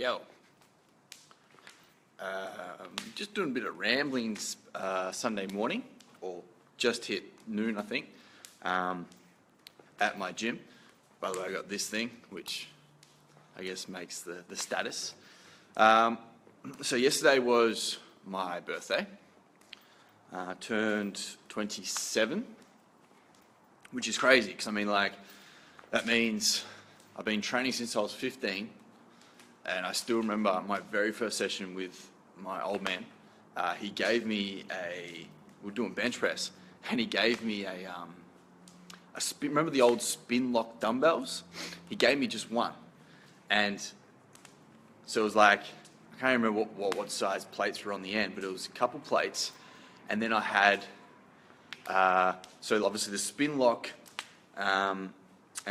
go. Just doing a bit of rambling Sunday morning, or just hit noon, I think, at my gym. By the way, I got this thing, which I guess makes the status. So yesterday was my birthday. Turned 27, which is crazy, because I mean, like, that means I've been training since I was 15, and I still remember my very first session with my old man. He gave me we were doing bench press, and he gave me a spin. Remember the old spin lock dumbbells? He gave me just one, and so it was like, I can't remember what size plates were on the end, but it was a couple plates, and then I had so obviously the spin lock, and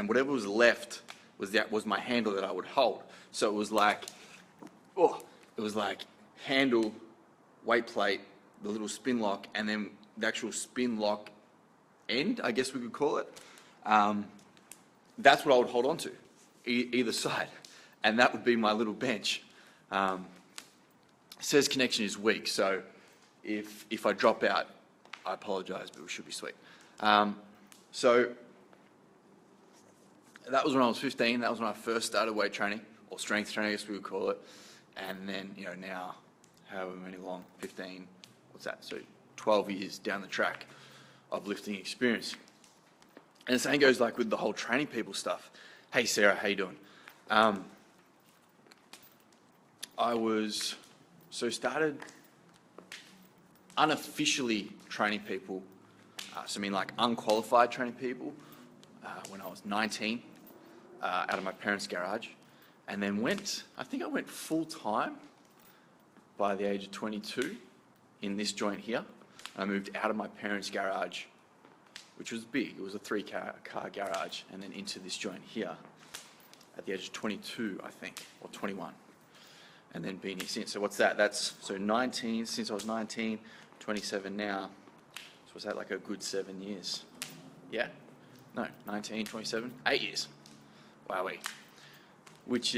whatever was left was my handle that I would hold. So it was like, handle, weight plate, the little spin lock, and then the actual spin lock end, I guess we could call it. That's what I would hold on to, either side, and that would be my little bench. It says connection is weak, so if I drop out, I apologize, but it should be sweet. So that was when I was 15. That was when I first started weight training, or strength training, I guess we would call it. And then, now, however many long, 15, what's that? So 12 years down the track of lifting experience. And the same goes like with the whole training people stuff. Hey Sarah, how you doing? Started unofficially training people, so I mean like unqualified training people, when I was 19, out of my parents' garage, and then I think I went full time by the age of 22 in this joint here. I moved out of my parents' garage, which was big. It was a 3-car garage, and then into this joint here at the age of 22, I think, or 21. And then been here since. So what's that? That's 19, since I was 19, 27 now. So was that like a good 7 years? Yeah? No, 19, 27, 8 years. Wowee. Which,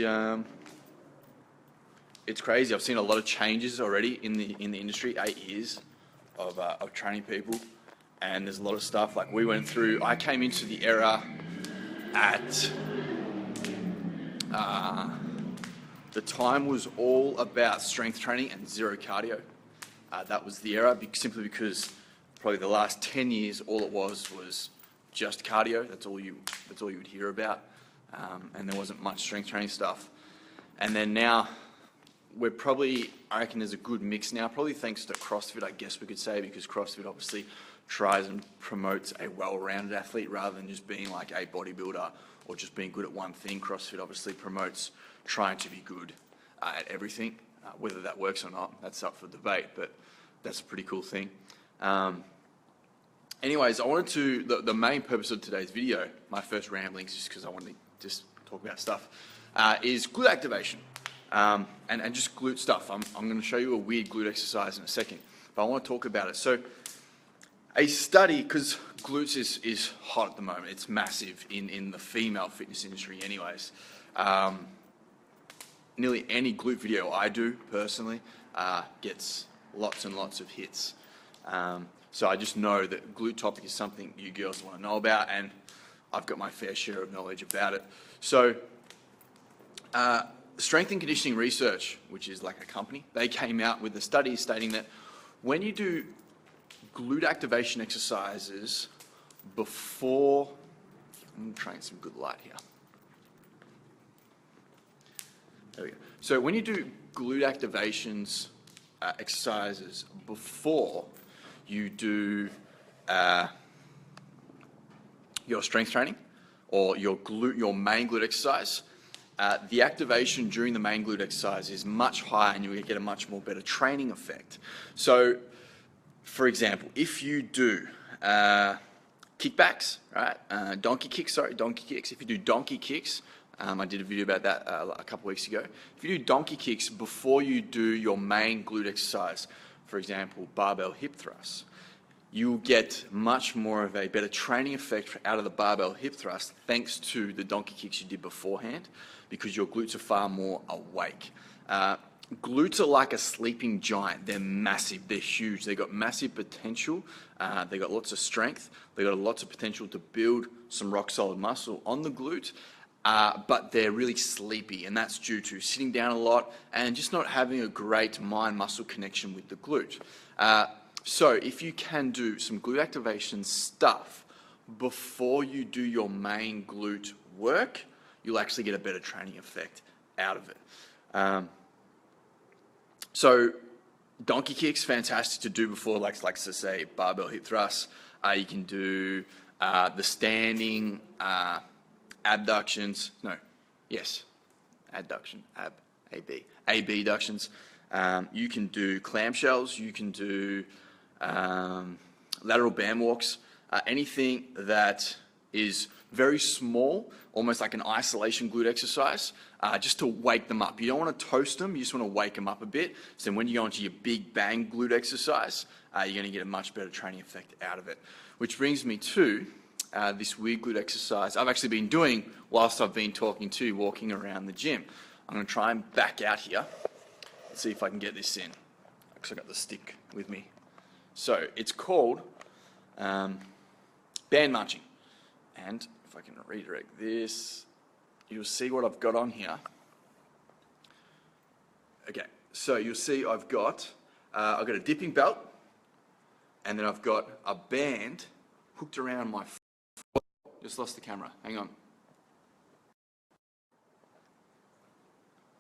it's crazy. I've seen a lot of changes already in the industry. 8 years of training people, and there's a lot of stuff like we went through. I came into the era at the time was all about strength training and zero cardio. That was the era, simply because probably the last 10 years, all it was just cardio. That's all you would hear about, and there wasn't much strength training stuff. And then now, I reckon there's a good mix now, probably thanks to CrossFit, I guess we could say, because CrossFit obviously tries and promotes a well-rounded athlete rather than just being like a bodybuilder or just being good at one thing. CrossFit obviously promotes trying to be good at everything. Whether that works or not, that's up for debate, but that's a pretty cool thing. Anyways, I wanted to, the main purpose of today's video, my first ramblings, just because I wanted to just talk about stuff, is glute activation. And just glute stuff. I'm going to show you a weird glute exercise in a second, but I want to talk about it. So a study, because glutes is hot at the moment, it's massive in the female fitness industry anyways. Nearly any glute video I do personally gets lots and lots of hits. So I just know that glute topic is something you girls want to know about, and I've got my fair share of knowledge about it. So Strength and Conditioning Research, which is like a company, they came out with a study stating that when you do glute activation exercises before, I'm trying some good light here. There we go. So when you do glute activations exercises before you do your strength training or your main glute exercise, the activation during the main glute exercise is much higher, and you get a much more better training effect. So, for example, if you do kickbacks, right? Donkey kicks. If you do donkey kicks, I did a video about that a couple weeks ago. If you do donkey kicks before you do your main glute exercise, for example, barbell hip thrusts, you'll get much more of a better training effect out of the barbell hip thrust thanks to the donkey kicks you did beforehand, because your glutes are far more awake. Glutes are like a sleeping giant. They're massive, they're huge, they've got massive potential, they've got lots of strength, they've got lots of potential to build some rock solid muscle on the glute, but they're really sleepy, and that's due to sitting down a lot and just not having a great mind-muscle connection with the glute. So if you can do some glute activation stuff before you do your main glute work, you'll actually get a better training effect out of it. So donkey kicks, fantastic to do before, like to say, barbell hip thrusts. You can do the standing abductions. No, yes, adduction, AB abductions. You can do clamshells. You can do lateral band walks. Anything that is very small, almost like an isolation glute exercise, just to wake them up. You don't want to toast them, you just want to wake them up a bit. So when you go into your big bang glute exercise, you're going to get a much better training effect out of it. Which brings me to this weird glute exercise I've actually been doing whilst I've been talking to you, walking around the gym. I'm going to try and back out here. Let's see if I can get this in, because I've got the stick with me. So it's called band marching. And if I can redirect this, you'll see what I've got on here. Okay, so you'll see I've got a dipping belt, and then I've got a band hooked around my foot. Just lost the camera, hang on.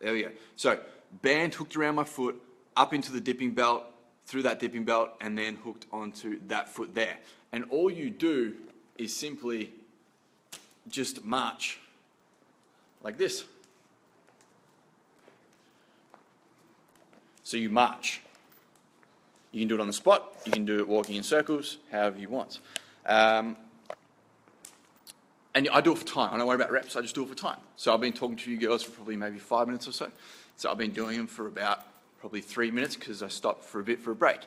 There we go. So band hooked around my foot, up into the dipping belt, through that dipping belt, and then hooked onto that foot there. And all you do is simply just march like this. So you march. You can do it on the spot, you can do it walking in circles, however you want. And I do it for time. I don't worry about reps, I just do it for time. So I've been talking to you girls for probably maybe 5 minutes or so. So I've been doing them for about probably 3 minutes, because I stopped for a bit for a break.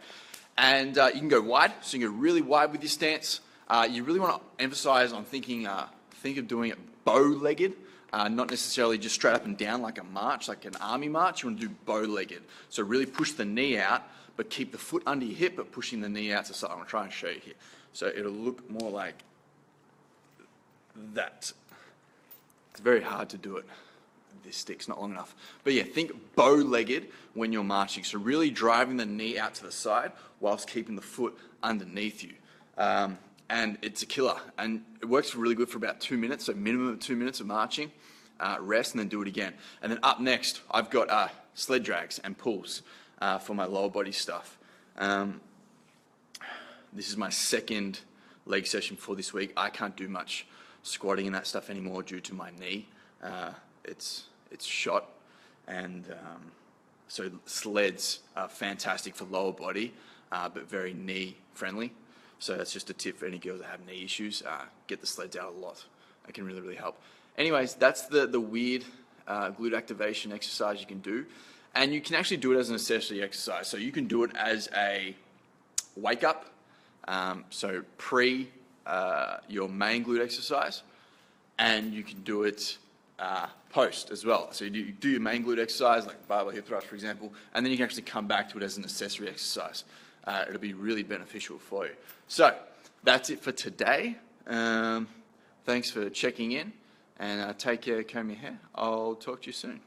And you can go wide, so you can go really wide with your stance. You really want to emphasize on think of doing it bow-legged, not necessarily just straight up and down like a march, like an army march. You want to do bow-legged. So really push the knee out, but keep the foot under your hip, but pushing the knee out to the side. I'm going to try and show you here. So it'll look more like that. It's very hard to do it. This stick's not long enough. But yeah, think bow-legged when you're marching. So really driving the knee out to the side whilst keeping the foot underneath you. And it's a killer. And it works really good for about 2 minutes, so minimum of 2 minutes of marching, rest, and then do it again. And then up next, I've got sled drags and pulls for my lower body stuff. This is my second leg session for this week. I can't do much squatting and that stuff anymore due to my knee. It's shot, and so sleds are fantastic for lower body, but very knee friendly. So that's just a tip for any girls that have knee issues. Get the sleds out a lot. It can really, really help. Anyways, that's the weird glute activation exercise you can do. And you can actually do it as an accessory exercise. So you can do it as a wake up, so pre your main glute exercise, and you can do it post as well. So you do your main glute exercise, like barbell hip thrust, for example, and then you can actually come back to it as an accessory exercise. It'll be really beneficial for you. So that's it for today. Thanks for checking in, and take care, comb your hair. I'll talk to you soon.